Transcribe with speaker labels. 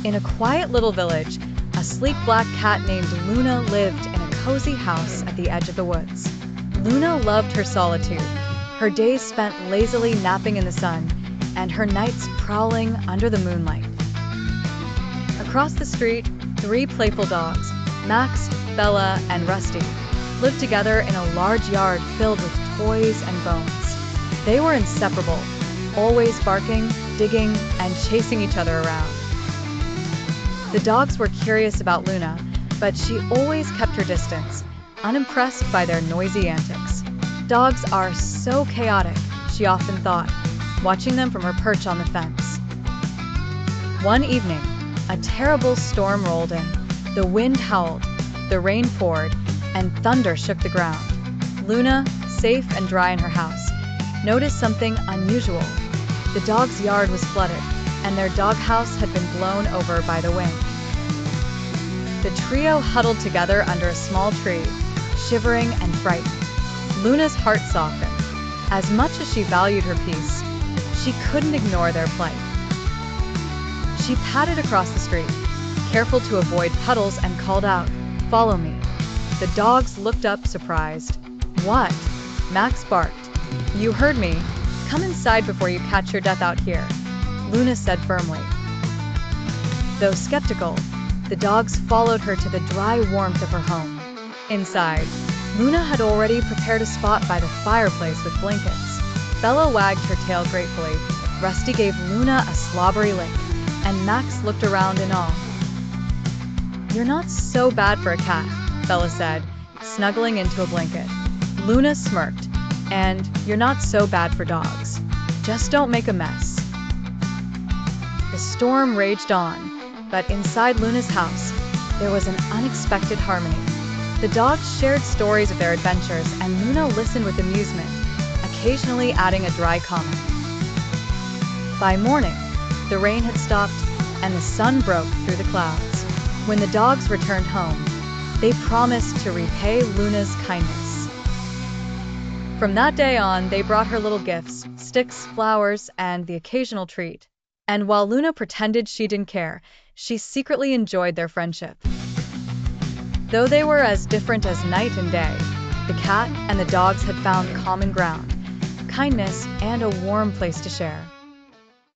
Speaker 1: In a quiet little village, a sleek black cat named Luna lived in a cozy house at the edge of the woods. Luna loved her solitude, her days spent lazily napping in the sun, and her nights prowling under the moonlight. Across the street, three playful dogs, Max, Bella, and Rusty, lived together in a large yard filled with toys and bones. They were inseparable, always barking, digging, and chasing each other around. The dogs were curious about Luna, but she always kept her distance, unimpressed by their noisy antics. Dogs are so chaotic, she often thought, watching them from her perch on the fence. One evening, a terrible storm rolled in. The wind howled, the rain poured, and thunder shook the ground. Luna, safe and dry in her house, noticed something unusual. The dogs' yard was flooded, and their doghouse had been blown over by the wind. The trio huddled together under a small tree, shivering and frightened. Luna's heart softened. As much as she valued her peace, she couldn't ignore their plight. She padded across the street, careful to avoid puddles, and called out, "Follow me." The dogs looked up surprised. "What?" Max barked. "You heard me. Come inside before you catch your death out here," Luna said firmly. Though skeptical, the dogs followed her to the dry warmth of her home. Inside, Luna had already prepared a spot by the fireplace with blankets. Bella wagged her tail gratefully, Rusty gave Luna a slobbery lick, and Max looked around in awe. "You're not so bad for a cat," Bella said, snuggling into a blanket. Luna smirked, "And you're not so bad for dogs. Just don't make a mess." The storm raged on, but inside Luna's house, there was an unexpected harmony. The dogs shared stories of their adventures, and Luna listened with amusement, occasionally adding a dry comment. By morning, the rain had stopped, and the sun broke through the clouds. When the dogs returned home, they promised to repay Luna's kindness. From that day on, they brought her little gifts, sticks, flowers, and the occasional treat. And while Luna pretended she didn't care, she secretly enjoyed their friendship. Though they were as different as night and day, the cat and the dogs had found common ground, kindness, and a warm place to share.